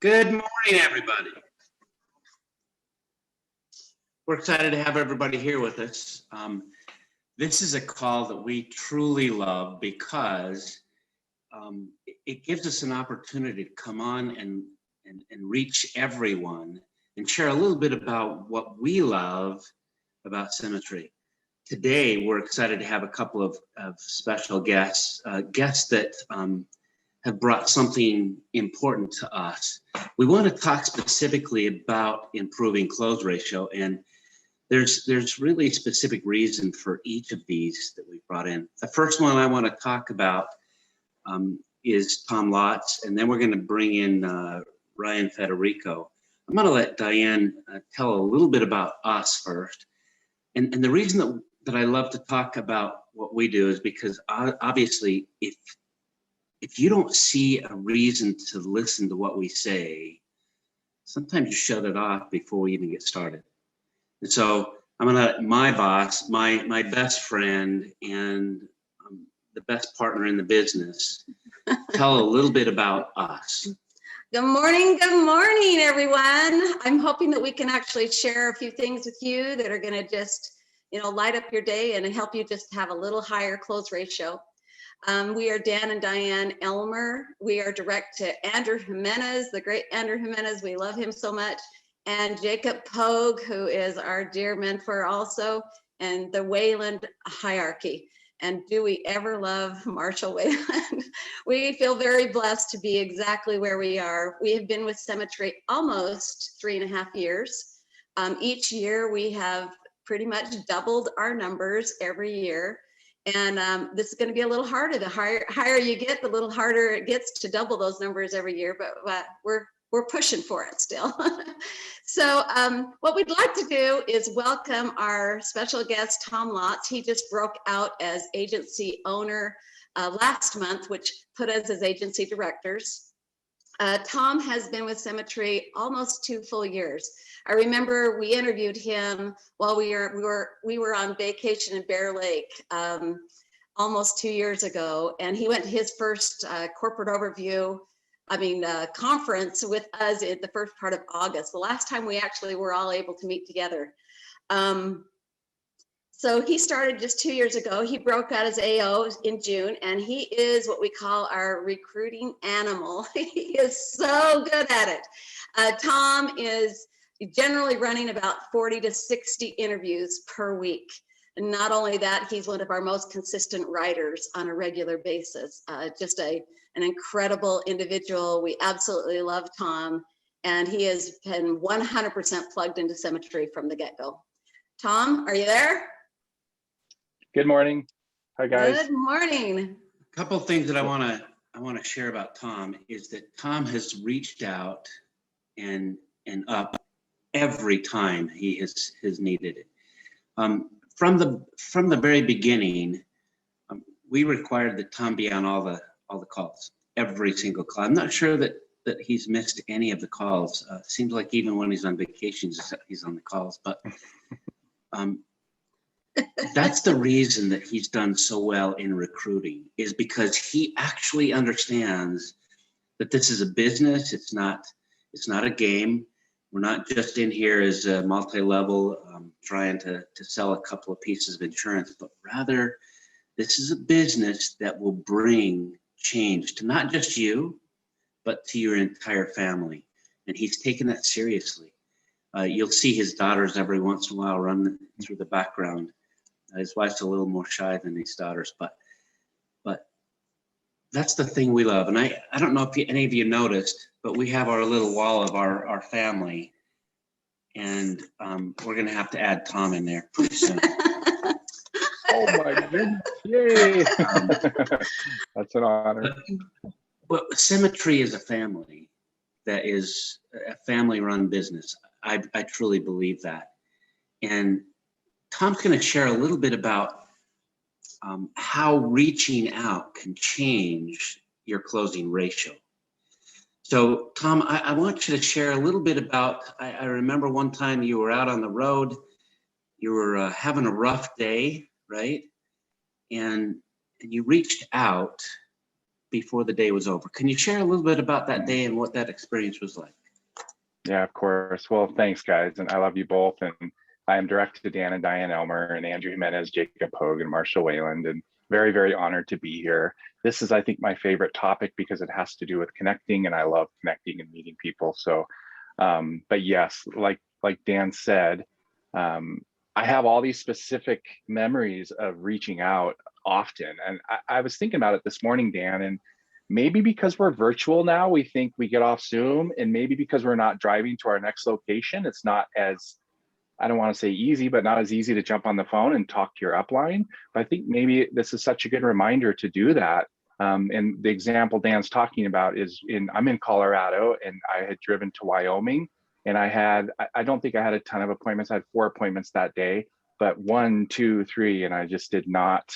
Good morning, everybody. We're excited to have everybody here with us. This is a call that we truly love because it gives us an opportunity to come on and reach everyone and share a little bit about what we love about Symmetry. Today, we're excited to have a couple of special guests that have brought something important to us. We want to talk specifically about improving close ratio, and there's really a specific reason for each of these that we've brought in. The first one I want to talk about is Tom Lotz, and then we're going to bring in Federico. I'm going to let Dianne tell a little bit about us first. And the reason that I love to talk about what we do is because obviously if you don't see a reason to listen to what we say, sometimes you shut it off before we even get started. And so I'm gonna let my boss, my best friend, and the best partner in the business, tell a little bit about us. Good morning, everyone. I'm hoping that we can actually share a few things with you that are gonna just, light up your day and help you just have a little higher close ratio. We are Dan and Dianne Elmer. We are direct to Andrew Jimenez, the great Andrew Jimenez. We love him so much. And Jacob Pogue, who is our dear mentor also, and the Wayland hierarchy. And do we ever love Marshall Wayland? We feel very blessed to be exactly where we are. We have been with Symmetry almost 3.5 years. Each year we have pretty much doubled our numbers every year. And this is going to be a little harder. The higher you get, the little harder it gets to double those numbers every year. But we're pushing for it still. So what we'd like to do is welcome our special guest, Tom Lotz. He just broke out as agency owner last month, which put us as agency directors. Tom has been with Symmetry almost 2 full years. I remember we interviewed him while we were on vacation in Bear Lake almost 2 years ago, and he went to his first corporate overview, conference with us in the first part of August, the last time we actually were all able to meet together. So he started just 2 years ago. He broke out as AO in June, and he is what we call our recruiting animal. He is so good at it. Tom is generally running about 40 to 60 interviews per week. And not only that, he's one of our most consistent writers on a regular basis. Just an incredible individual. We absolutely love Tom, and he has been 100% plugged into Symmetry from the get-go. Tom, are you there? Good morning. Hi, guys. Good morning. A couple of things that I want to share about Tom is that Tom has reached out and up every time he has needed it. From the very beginning, we required that Tom be on all the calls, every single call. I'm not sure that he's missed any of the calls. Seems like even when he's on vacations, he's on the calls. But that's the reason that he's done so well in recruiting, is because he actually understands that this is a business. It's not a game. We're not just in here as a multi-level trying to sell a couple of pieces of insurance, but rather this is a business that will bring change to not just you, but to your entire family. And he's taken that seriously. You'll see his daughters every once in a while run through the background. His wife's a little more shy than his daughters, but that's the thing we love. And I don't know if any of you noticed, but we have our little wall of our family, and we're going to have to add Tom in there pretty soon. Oh my goodness! Yay! That's an honor. But Symmetry is a family that is a family-run business. I truly believe that, and Tom's going to share a little bit about how reaching out can change your closing ratio. So, Tom, I want you to share a little bit about, I remember one time you were out on the road, you were having a rough day, right? And you reached out before the day was over. Can you share a little bit about that day and what that experience was like? Yeah, of course. Well, thanks, guys. And I love you both. And I am direct to Dan and Dianne Elmer and Andrew Jimenez, Jacob Hogue, and Marshall Wayland. And very, very honored to be here. This is, I think, my favorite topic because it has to do with connecting, and I love connecting and meeting people. So, but yes, like Dan said, I have all these specific memories of reaching out often. And I was thinking about it this morning, Dan, and maybe because we're virtual now, we think we get off Zoom, and maybe because we're not driving to our next location, it's not as, I don't want to say easy, but not as easy to jump on the phone and talk to your upline. But I think maybe this is such a good reminder to do that. And the example Dan's talking about is I'm in Colorado, and I had driven to Wyoming, and I don't think I had a ton of appointments. I had 4 appointments that day, but 1, 2, 3, and I just did not,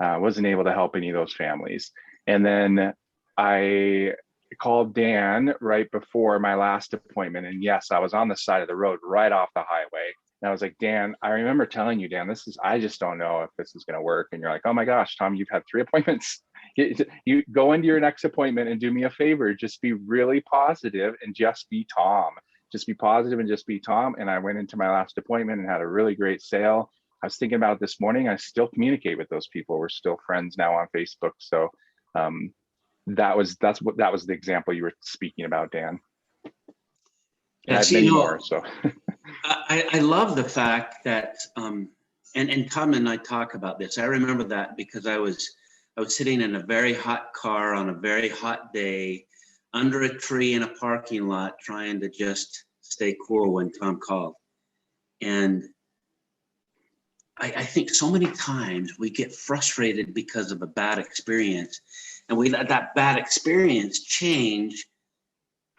wasn't able to help any of those families. And then I called Dan right before my last appointment. And yes, I was on the side of the road right off the highway. And I was like, Dan, I remember telling you, Dan, I just don't know if this is going to work. And you're like, oh my gosh, Tom, you've had 3 appointments. You go into your next appointment and do me a favor, just be really positive and just be Tom. Just be positive and just be Tom. And I went into my last appointment and had a really great sale. I was thinking about it this morning. I still communicate with those people. We're still friends now on Facebook. So that was the example you were speaking about, Dan. And I have many more. So I love the fact that and Tom and I talk about this. I remember that because I was sitting in a very hot car on a very hot day under a tree in a parking lot trying to just stay cool when Tom called. And I think so many times we get frustrated because of a bad experience, and we let that bad experience change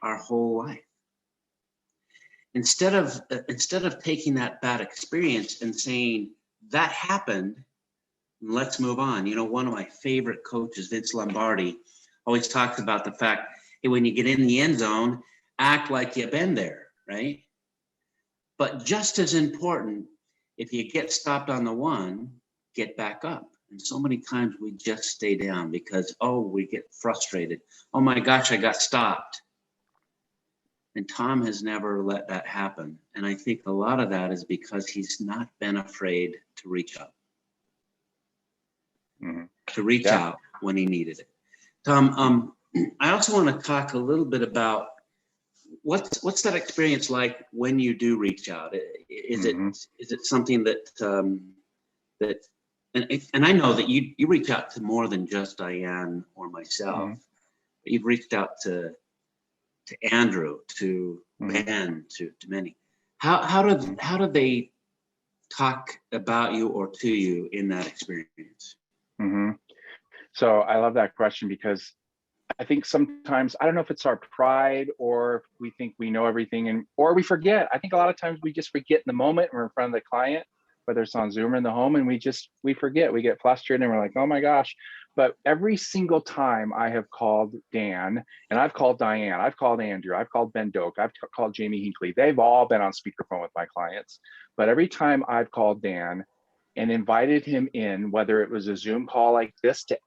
our whole life. Instead of taking that bad experience and saying that happened, let's move on. You know, one of my favorite coaches, Vince Lombardi, always talks about the fact, hey, when you get in the end zone, act like you've been there, right? But just as important, if you get stopped on the one, get back up. And so many times we just stay down because, we get frustrated. Oh my gosh, I got stopped. And Tom has never let that happen. And I think a lot of that is because he's not been afraid to reach out. To reach out when he needed it. Tom, I also want to talk a little bit about what's that experience like when you do reach out? Is it something that and I know that you reach out to more than just Dianne or myself. But you've reached out to Andrew, to Ben, to many. How do they talk about you or to you in that experience? So I love that question because I think sometimes, I don't know if it's our pride or we think we know everything or we forget. I think a lot of times we just forget in the moment we're in front of the client, whether it's on Zoom or in the home, and we forget, we get frustrated and we're like, oh my gosh. But every single time I have called Dan, and I've called Dianne, I've called Andrew, I've called Ben Doak, I've called Jamie Hinckley, they've all been on speakerphone with my clients. But every time I've called Dan and invited him in, whether it was a Zoom call like this to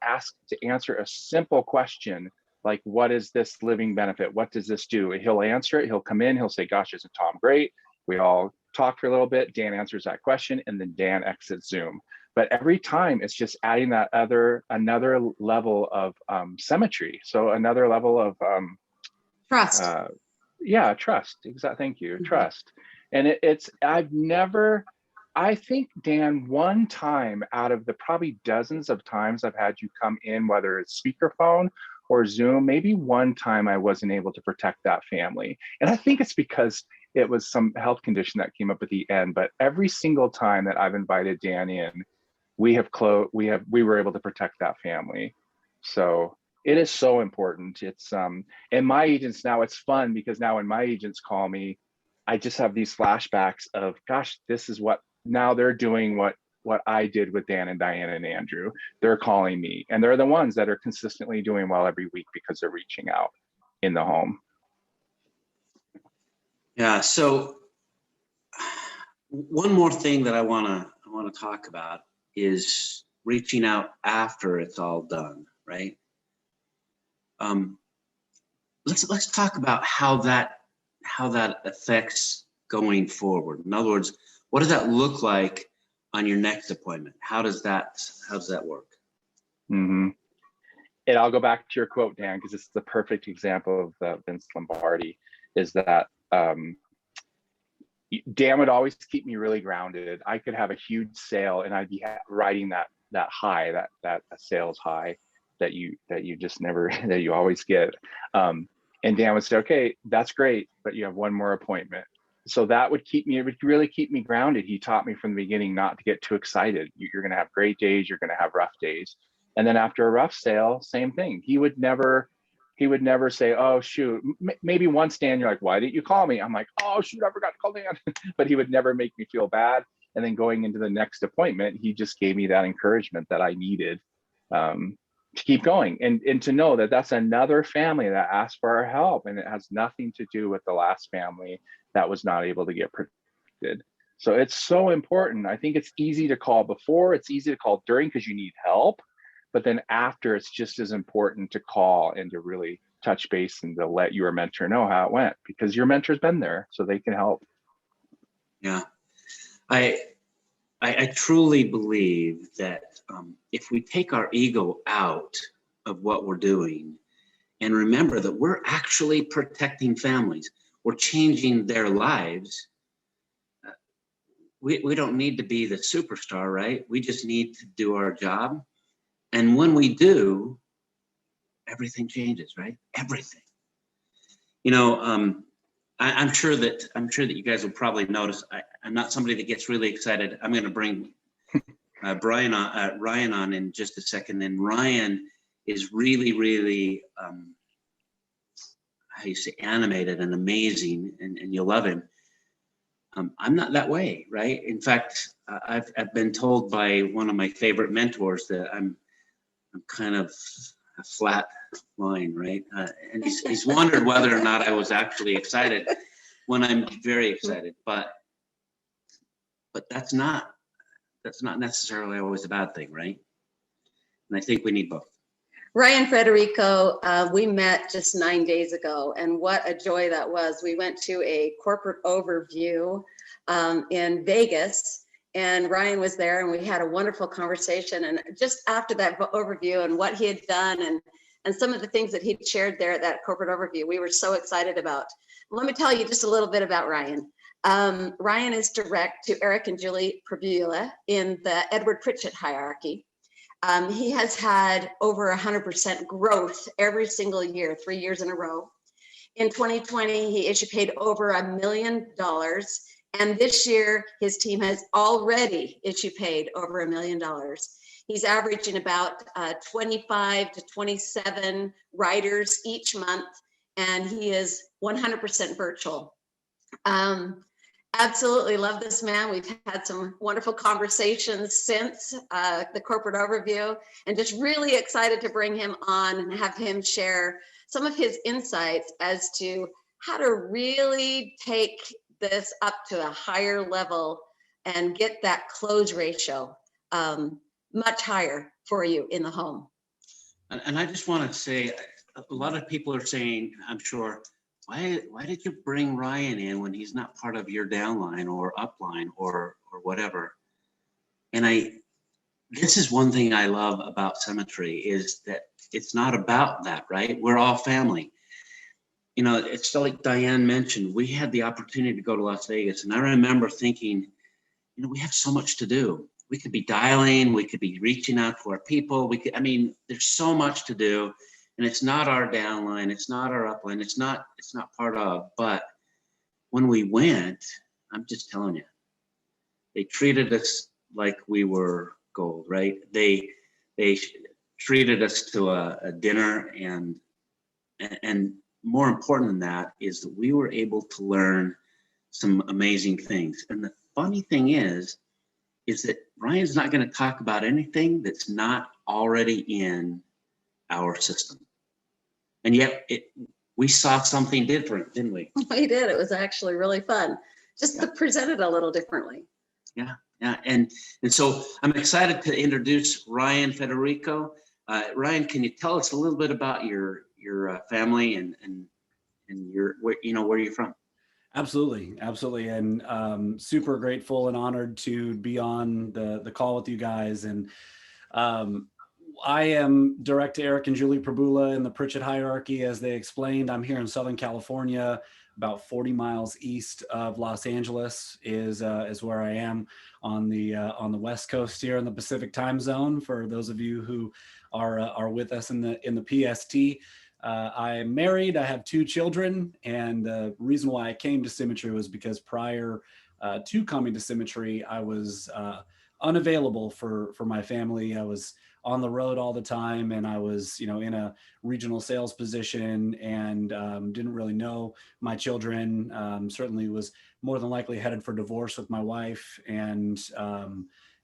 answer a simple question, like, what is this living benefit? What does this do? And he'll answer it, he'll come in, he'll say, gosh, isn't Tom great? We all talk for a little bit, Dan answers that question, and then Dan exits Zoom. But every time it's just adding that another level of symmetry. So another level of Trust. Trust. Exactly. Thank you. Trust. And I think, Dan, one time out of the probably dozens of times I've had you come in, whether it's speakerphone or Zoom, maybe one time I wasn't able to protect that family. And I think it's because it was some health condition that came up at the end. But every single time that I've invited Dan in, we were able to protect that family. So it is so important. It's and my agents now, it's fun because now when my agents call me, I just have these flashbacks of, gosh, this is what now they're doing what I did with Dan and Dianne and Andrew. They're calling me, and they're the ones that are consistently doing well every week because they're reaching out in the home. Yeah. So one more thing that I want to talk about is reaching out after it's all done, right? Let's talk about how that affects going forward. In other words, what does that look like on your next appointment? How does that work? Mm-hmm. And I'll go back to your quote, Dan, because it's the perfect example of Vince Lombardi, is that Dan would always keep me really grounded. I could have a huge sale and I'd be riding that high, that sales high that you just never, that you always get. And Dan would say, okay, that's great, but you have one more appointment. So that would really keep me grounded. He taught me from the beginning not to get too excited. You're going to have great days. You're going to have rough days. And then after a rough sale, same thing. He would never say, oh, shoot. Maybe once, Dan, you're like, why didn't you call me? I'm like, oh, shoot, I forgot to call Dan. But he would never make me feel bad. And then going into the next appointment, he just gave me that encouragement that I needed to keep going and to know that that's another family that asked for our help. And it has nothing to do with the last family that was not able to get protected. So it's so important. I think it's easy to call before, it's easy to call during because you need help. But then after, it's just as important to call and to really touch base and to let your mentor know how it went, because your mentor's been there so they can help. Yeah, I truly believe that if we take our ego out of what we're doing and remember that we're actually protecting families, we're changing their lives. We don't need to be the superstar, right? We just need to do our job. And when we do, everything changes, right? Everything. You know, I'm sure that you guys will probably notice. I'm not somebody that gets really excited. I'm going to bring Ryan on in just a second. And Ryan is really, how you say, animated and amazing, and you'll love him. I'm not that way, right? In fact, I've been told by one of my favorite mentors that I'm kind of a flat line, right? And he's wondered whether or not I was actually excited when I'm very excited, but that's not necessarily always a bad thing, right? And I think we need both. Ryan, Federico, we met just 9 days ago, and what a joy that was. We went to a corporate overview in Vegas, and Ryan was there, and we had a wonderful conversation. And just after that overview and what he had done and some of the things that he'd shared there at that corporate overview, we were so excited about. Let me tell you just a little bit about Ryan. Ryan is direct to Eric and Julie Provula in the Edward Pritchett hierarchy. He has had over 100% growth every single year, 3 years in a row. In 2020, he paid over $1 million. And this year, his team has already paid over $1 million. He's averaging about 25 to 27 riders each month, and he is 100% virtual. Absolutely love this man. We've had some wonderful conversations since the corporate overview, and just really excited to bring him on and have him share some of his insights as to how to really take this up to a higher level and get that close ratio much higher for you in the home. And I just want to say, a lot of people are saying, I'm sure, why did you bring Ryan in when he's not part of your downline or upline or whatever? And this is one thing I love about Symmetry, is that it's not about that, right? We're all family. You know, it's like Dianne mentioned, we had the opportunity to go to Las Vegas, and I remember thinking, you know, we have so much to do. We could be dialing, we could be reaching out to our people. There's so much to do. And it's not our downline, it's not our upline, it's not part of. But when we went, I'm just telling you, they treated us like we were gold, right? They treated us to a dinner, and more important than that is that we were able to learn some amazing things. And the funny thing is that Ryan's not going to talk about anything that's not already in our system. And yet we saw something different, didn't we? We did. It was actually really fun, just to present it a little differently. Yeah. And so I'm excited to introduce Ryan Federico. Ryan, can you tell us a little bit about your your family and your where where you're from. Absolutely, absolutely, and super grateful and honored to be on the call with you guys. And I am direct to Eric and Julie Prabula in the Pritchett hierarchy, as they explained. I'm here in Southern California, about 40 miles east of Los Angeles is where I am on the West Coast here in the Pacific time zone. For those of you who are with us in the PST. I am married, I have 2 children, and the reason why I came to Symmetry was because prior to coming to Symmetry, I was unavailable for my family. I was on the road all the time, and I was, in a regional sales position, and didn't really know my children. Certainly was more than likely headed for divorce with my wife, and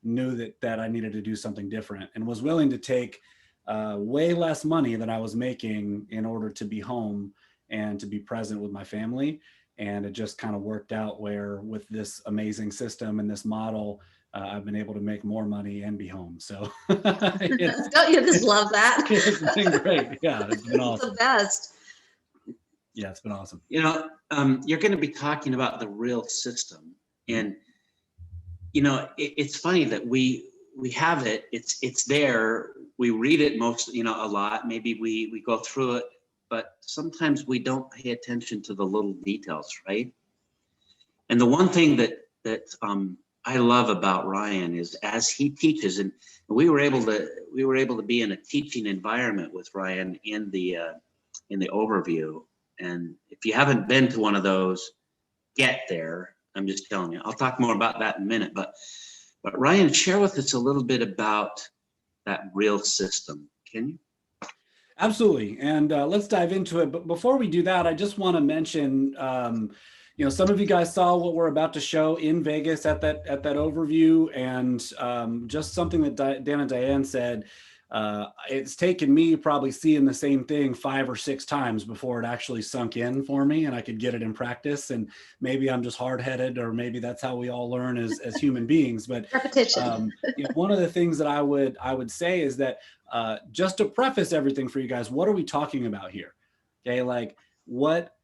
knew that I needed to do something different, and was willing to take way less money than I was making in order to be home and to be present with my family. And it just kind of worked out where with this amazing system and this model, I've been able to make more money and be home. So Don't you just love that? It's been great. Yeah, it's been awesome. It's the best. Yeah, it's been awesome. You're going to be talking about the real system, and it's funny that we have it. It's there. We read it a lot. Maybe we go through it, but sometimes we don't pay attention to the little details, right? And the one thing that I love about Ryan is as he teaches, and we were able to be in a teaching environment with Ryan in the overview. And if you haven't been to one of those, get there. I'm just telling you. I'll talk more about that in a minute, but Ryan, share with us a little bit about that real system, can you? Absolutely. And let's dive into it. But before we do that, I just want to mention, some of you guys saw what we're about to show in Vegas at that overview, and just something that Dan and Dianne said. It's taken me probably seeing the same thing 5 or 6 times before it actually sunk in for me and I could get it in practice. And maybe I'm just hard-headed, or maybe that's how we all learn as human beings. But Repetition. one of the things that I would say is that just to preface everything for you guys, what are we talking about here? Okay, like what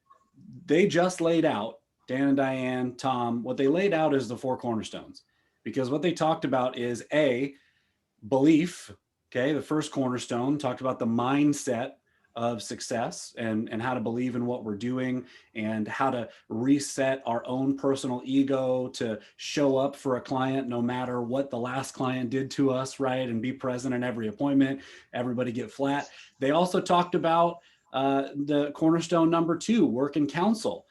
they just laid out, Dan and Dianne, Tom, what they laid out is the 4 cornerstones, because what they talked about is belief. Okay, the first cornerstone talked about the mindset of success and how to believe in what we're doing and how to reset our own personal ego to show up for a client no matter what the last client did to us, right? And be present in every appointment, everybody get flat. They also talked about the cornerstone number 2, work and counsel.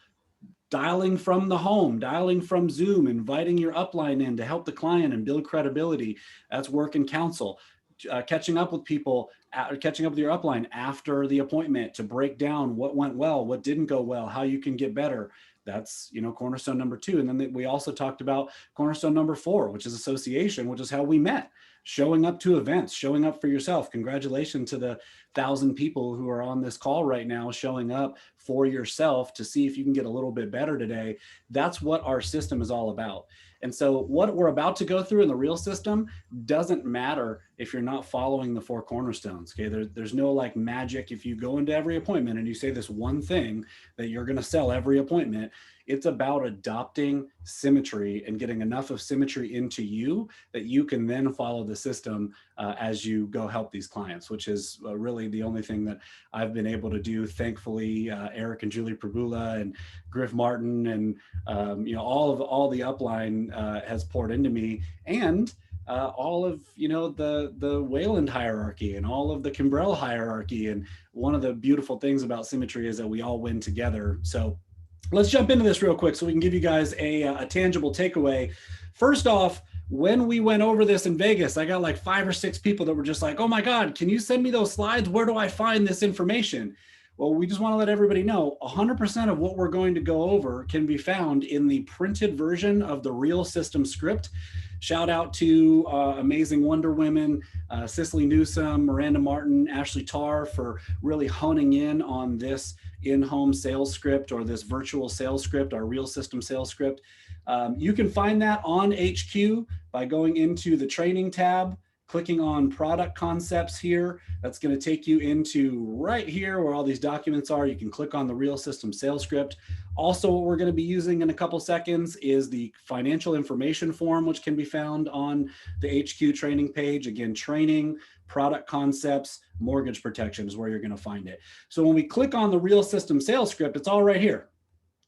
Dialing from the home, dialing from Zoom, inviting your upline in to help the client and build credibility. That's work and counsel. Catching up with people, catching up with your upline after the appointment to break down what went well, what didn't go well, how you can get better. That's, cornerstone number 2. And then we also talked about cornerstone number 4, which is association, which is how we met. Showing up to events, showing up for yourself. Congratulations to the 1,000 people who are on this call right now, showing up for yourself to see if you can get a little bit better today. That's what our system is all about. And so what we're about to go through in the real system doesn't matter if you're not following the 4 cornerstones. Okay, there's no like magic. If you go into every appointment and you say this one thing that you're going to sell every appointment, it's about adopting symmetry and getting enough of symmetry into you that you can then follow the system as you go help these clients, which is really the only thing that I've been able to do. Thankfully, Eric and Julie Prabula and Griff Martin and all the upline has poured into me, and all of the Wayland hierarchy and all of the Kimbrell hierarchy. And one of the beautiful things about Symmetry is that we all win together. So let's jump into this real quick so we can give you guys a tangible takeaway. First off, when we went over this in Vegas, I got like 5 or 6 people that were just like, oh my God, can you send me those slides? Where do I find this information? Well, we just want to let everybody know 100% of what we're going to go over can be found in the printed version of the Real System script. Shout out to amazing Wonder Women, Cicely Newsome, Miranda Martin, Ashley Tarr for really honing in on this in-home sales script or this virtual sales script, our Real System sales script. You can find that on HQ by going into the training tab, clicking on product concepts here, that's going to take you into right here where all these documents are. You can click on the Real System sales script. Also, what we're going to be using in a couple seconds is the financial information form, which can be found on the HQ training page. Again, training, product concepts, mortgage protection is where you're going to find it. So when we click on the Real System sales script, it's all right here.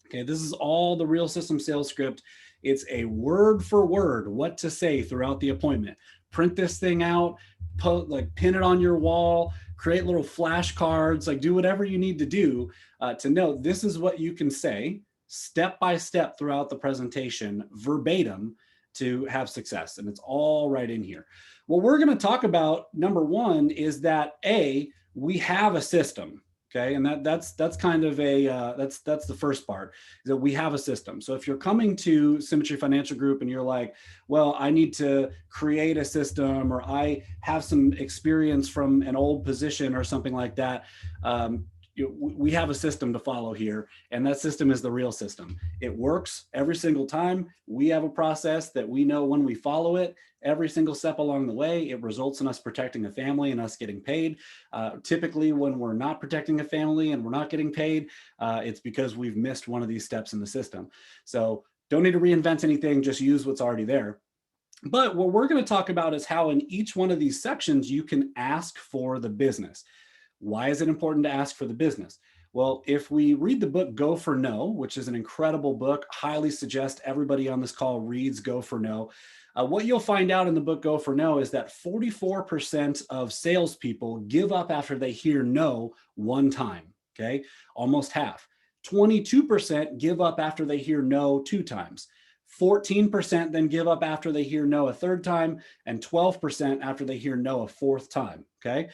Okay, this is all the Real System sales script. It's a word for word what to say throughout the appointment. Print this thing out, pin it on your wall, create little flashcards, like do whatever you need to do to know this is what you can say step by step throughout the presentation, verbatim, to have success. And it's all right in here. What we're going to talk about, number one, is that we have a system. Okay, and that's kind of that's the first part, is that we have a system. So if you're coming to Symmetry Financial Group and you're like, well, I need to create a system, or I have some experience from an old position or something like that, we have a system to follow here, and that system is the Real System. It works every single time. We have a process that we know when we follow it, every single step along the way, it results in us protecting a family and us getting paid. Typically, when we're not protecting a family and we're not getting paid, it's because we've missed one of these steps in the system. So don't need to reinvent anything, just use what's already there. But what we're going to talk about is how in each one of these sections, you can ask for the business. Why is it important to ask for the business? Well, if we read the book Go for No, which is an incredible book, highly suggest everybody on this call reads Go for No. What you'll find out in the book Go for No is that 44% of salespeople give up after they hear no one time, okay? Almost half. 22% give up after they hear no 2 times. 14% then give up after they hear no a 3rd time, and 12% after they hear no a 4th time, okay?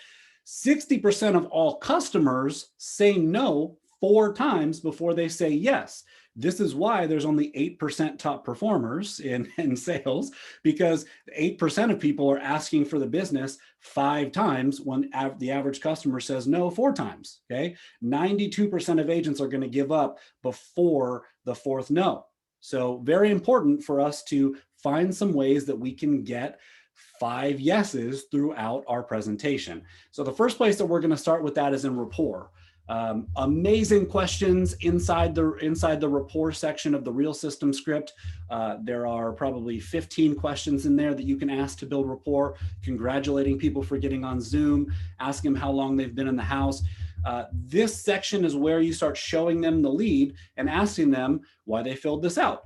60% of all customers say no 4 times before they say yes. This is why there's only 8% top performers in sales, because 8% of people are asking for the business 5 times when the average customer says no 4 times, okay? 92% of agents are gonna give up before the 4th no. So very important for us to find some ways that we can get 5 yeses throughout our presentation. So the first place that we're going to start with that is in rapport. Amazing questions inside the rapport section of the Real System script. There are probably 15 questions in there that you can ask to build rapport, congratulating people for getting on Zoom, ask them how long they've been in the house. This section is where you start showing them the lead and asking them why they filled this out.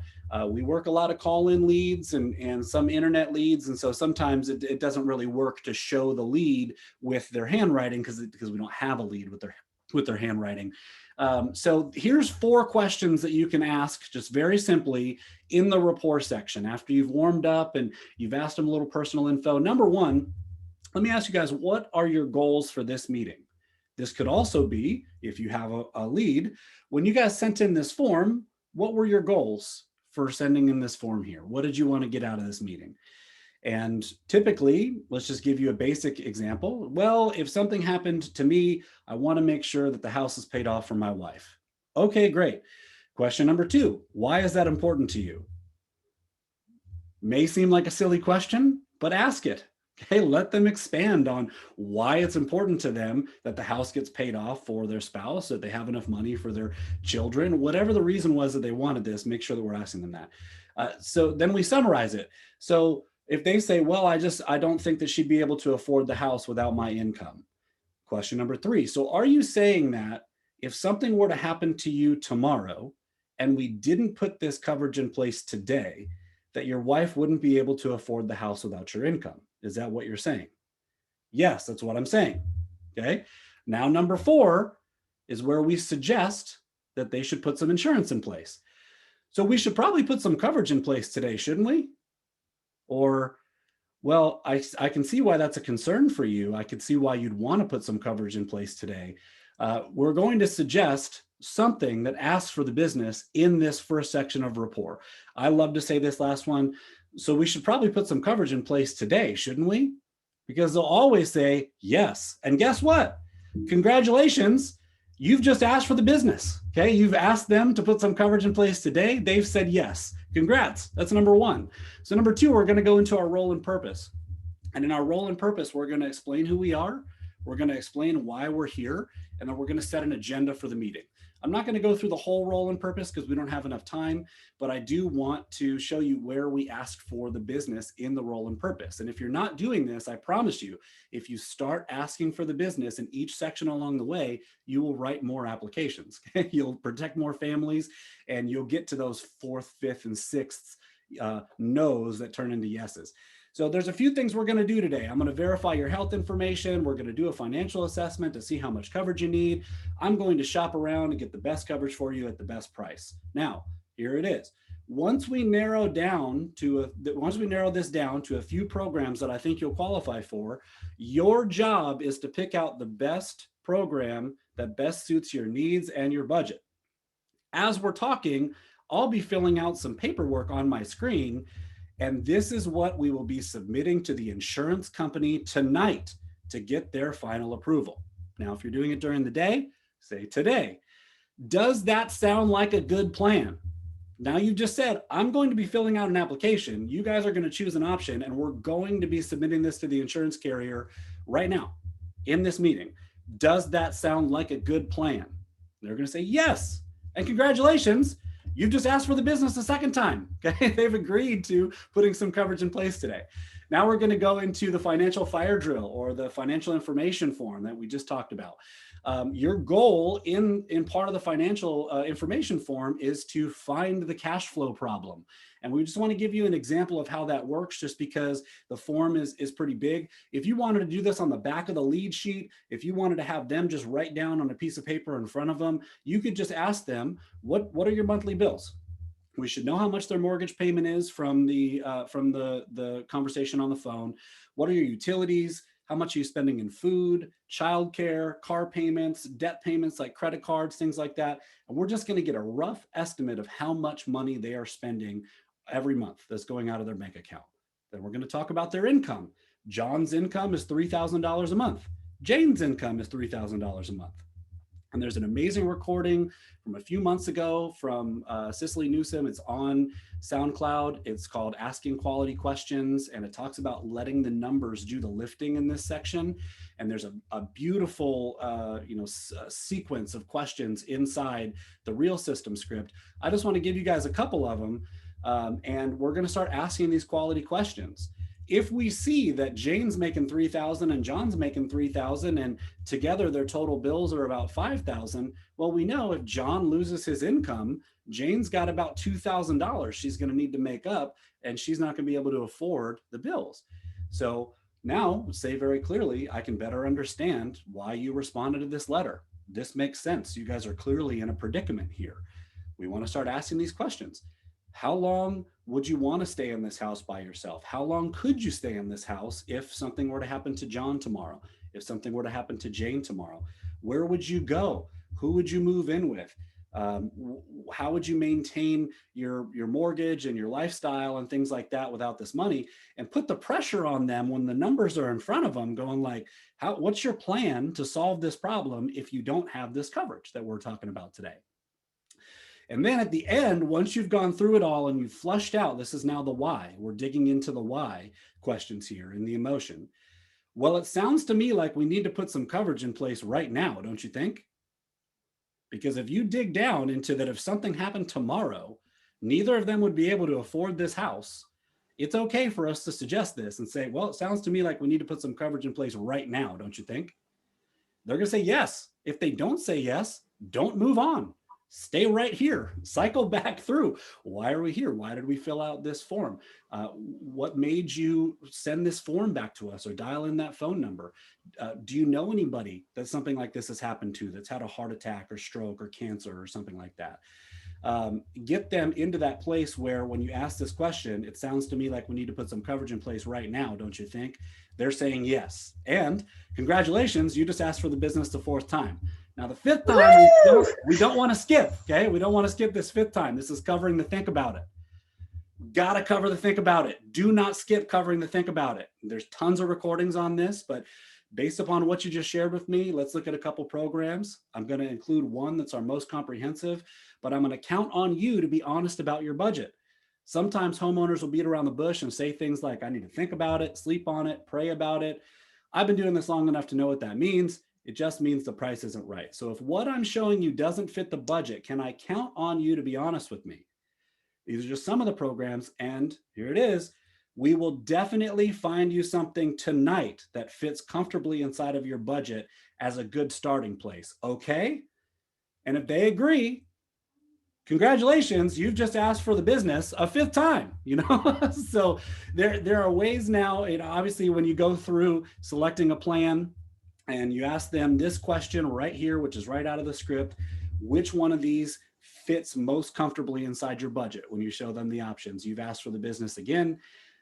We work a lot of call-in leads and some internet leads. And so sometimes it doesn't really work to show the lead with their handwriting because we don't have a lead with their handwriting. So here's 4 questions that you can ask just very simply in the rapport section after you've warmed up and you've asked them a little personal info. Number 1, let me ask you guys, what are your goals for this meeting? This could also be, if you have a lead, when you guys sent in this form, what were your goals for sending in this form here? What did you want to get out of this meeting? And typically, let's just give you a basic example. Well, if something happened to me, I want to make sure that the house is paid off for my wife. Okay, great. Question number 2, why is that important to you? May seem like a silly question, but ask it. Okay, let them expand on why it's important to them that the house gets paid off for their spouse, that they have enough money for their children, whatever the reason was that they wanted this, make sure that we're asking them that. So then we summarize it. So if they say, well, I don't think that she'd be able to afford the house without my income. Question number 3. So are you saying that if something were to happen to you tomorrow and we didn't put this coverage in place today, that your wife wouldn't be able to afford the house without your income? Is that what you're saying? Yes, that's what I'm saying. Okay. Now, number 4 is where we suggest that they should put some insurance in place. So we should probably put some coverage in place today, shouldn't we? Or, well, I can see why that's a concern for you. I could see why you'd want to put some coverage in place today. We're going to suggest something that asks for the business in this first section of rapport. I love to say this last one. So we should probably put some coverage in place today, shouldn't we? Because they'll always say yes. And guess what? Congratulations. You've just asked for the business. Okay. You've asked them to put some coverage in place today. They've said yes. Congrats. That's number 1. So number 2, we're going to go into our role and purpose. And in our role and purpose, we're going to explain who we are. We're going to explain why we're here, and then we're going to set an agenda for the meeting. I'm not going to go through the whole role and purpose because we don't have enough time, but I do want to show you where we ask for the business in the role and purpose. And if you're not doing this, I promise you, if you start asking for the business in each section along the way, you will write more applications. You'll protect more families, and you'll get to those fourth, fifth, and sixth no's that turn into yeses. So there's a few things we're going to do today. I'm going to verify your health information. We're going to do a financial assessment to see how much coverage you need. I'm going to shop around and get the best coverage for you at the best price. Now, here it is. Once we narrow this down to a few programs that I think you'll qualify for, your job is to pick out the best program that best suits your needs and your budget. As we're talking, I'll be filling out some paperwork on my screen, and this is what we will be submitting to the insurance company tonight to get their final approval. Now, if you're doing it during the day, say today. Does that sound like a good plan? Now you just said, I'm going to be filling out an application. You guys are going to choose an option, and we're going to be submitting this to the insurance carrier right now in this meeting. Does that sound like a good plan? They're going to say yes. And congratulations. You just asked for the business a second time. Okay, they've agreed to putting some coverage in place today. Now we're going to go into the financial fire drill, or the financial information form that we just talked about. Your goal in part of the financial information form is to find the cash flow problem. And we just want to give you an example of how that works, just because the form is pretty big. If you wanted to do this on the back of the lead sheet, if you wanted to have them just write down on a piece of paper in front of them, you could just ask them, what are your monthly bills? We should know how much their mortgage payment is from the conversation on the phone. What are your utilities? How much are you spending in food, childcare, car payments, debt payments like credit cards, things like that? And we're just going to get a rough estimate of how much money they are spending every month that's going out of their bank account. Then we're going to talk about their income. John's income is $3,000 a month. Jane's income is $3,000 a month. And there's an amazing recording from a few months ago from Cicely Newsom. It's on SoundCloud. It's called Asking Quality Questions, and it talks about letting the numbers do the lifting in this section. And there's a beautiful sequence of questions inside the real system script. I just want to give you guys a couple of them, and we're going to start asking these quality questions. If we see that Jane's making $3,000 and John's making $3,000, and together their total bills are about $5,000, well, we know if John loses his income, Jane's got about $2,000 she's going to need to make up, and she's not going to be able to afford the bills. So now, say very clearly, I can better understand why you responded to this letter. This makes sense. You guys are clearly in a predicament here. We want to start asking these questions. How long would you want to stay in this house by yourself? How long could you stay in this house if something were to happen to John tomorrow? If something were to happen to Jane tomorrow? Where would you go? Who would you move in with? How would you maintain your mortgage and your lifestyle and things like that without this money? And put the pressure on them when the numbers are in front of them, going like, what's your plan to solve this problem if you don't have this coverage that we're talking about today? And then at the end, once you've gone through it all and you've flushed out, this is now the why. We're digging into the why questions here in the emotion. Well, it sounds to me like we need to put some coverage in place right now, don't you think? Because if you dig down into that, if something happened tomorrow, neither of them would be able to afford this house. It's okay for us to suggest this and say, well, it sounds to me like we need to put some coverage in place right now, don't you think? They're going to say yes. If they don't say yes, don't move on. Stay right here, cycle back through. Why are we here? Why did we fill out this form? What made you send this form back to us or dial in that phone number? Do you know anybody that something like this has happened to, that's had a heart attack or stroke or cancer or something like that? Get them into that place where when you ask this question, it sounds to me like we need to put some coverage in place right now, don't you think? They're saying yes. And congratulations, you just asked for the business the fourth time. Now, the fifth time, we don't want to skip, okay? We don't want to skip this fifth time. This is covering the think about it. Got to cover the think about it. Do not skip covering the think about it. There's tons of recordings on this, but based upon what you just shared with me, let's look at a couple programs. I'm going to include one that's our most comprehensive, but I'm going to count on you to be honest about your budget. Sometimes homeowners will beat around the bush and say things like, I need to think about it, sleep on it, pray about it. I've been doing this long enough to know what that means. It just means the price isn't right. So if what I'm showing you doesn't fit the budget, can I count on you to be honest with me? These are just some of the programs, and here it is. We will definitely find you something tonight that fits comfortably inside of your budget as a good starting place, okay? And if they agree, congratulations, you've just asked for the business a fifth time, you know? So there are ways now, obviously when you go through selecting a plan and you ask them this question right here, which is right out of the script, which one of these fits most comfortably inside your budget? When you show them the options, you've asked for the business again,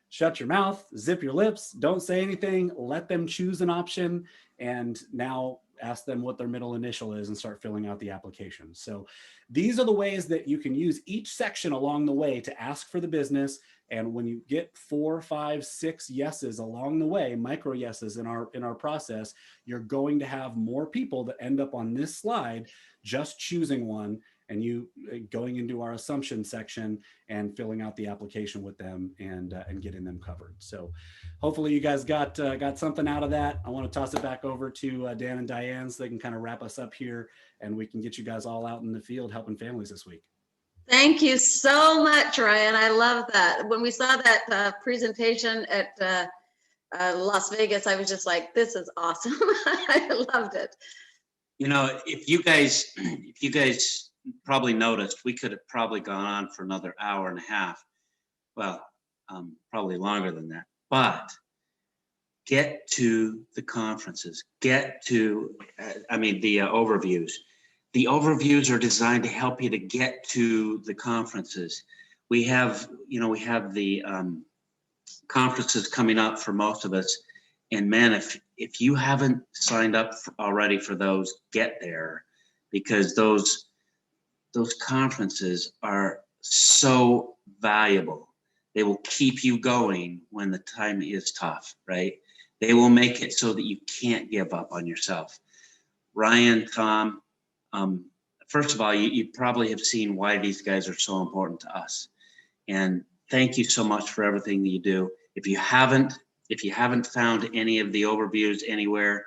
shut your mouth, zip your lips, don't say anything, let them choose an option, and now ask them what their middle initial is and start filling out the application. So these are the ways that you can use each section along the way to ask for the business. And when you get 4, 5, 6 yeses along the way, micro yeses in our process, you're going to have more people that end up on this slide just choosing one, and you going into our assumption section and filling out the application with them and getting them covered. So hopefully you guys got something out of that. I want to toss it back over to Dan and Diane so they can kind of wrap us up here, and we can get you guys all out in the field helping families this week. Thank you so much, Ryan. I love that. When we saw that presentation at Las Vegas, I was just like, this is awesome. I loved it. You know, if you guys probably noticed, we could have probably gone on for another hour and a half. Well, probably longer than that. But get to the conferences. Get to, the overviews. The overviews are designed to help you to get to the conferences. We have the conferences coming up for most of us. And man, if you haven't signed up already for those, get there, because those conferences are so valuable. They will keep you going when the time is tough, right? They will make it so that you can't give up on yourself. Ryan, Tom, first of all, you probably have seen why these guys are so important to us. And thank you so much for everything that you do. If you haven't found any of the overviews anywhere,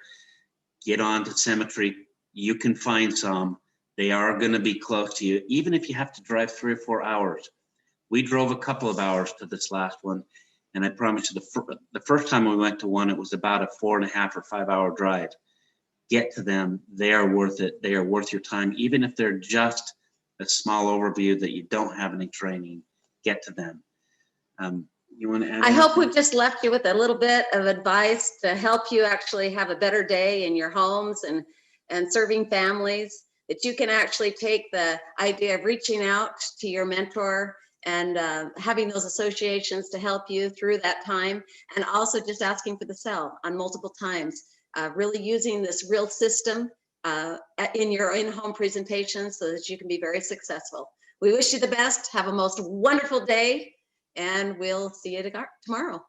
get on to Symmetry. You can find some. They are going to be close to you, even if you have to drive 3 or 4 hours. We drove a couple of hours to this last one, and I promise you, the first time we went to one, it was about a 4.5 or 5 hour drive. Get to them. They are worth it. They are worth your time, even if they're just a small overview that you don't have any training. Get to them. You want to add? I hope we've just left you with a little bit of advice to help you actually have a better day in your homes and serving families, that you can actually take the idea of reaching out to your mentor and having those associations to help you through that time, and also just asking for the sell on multiple times, really using this real system in your in-home presentations so that you can be very successful. We wish you the best. Have a most wonderful day, and we'll see you tomorrow.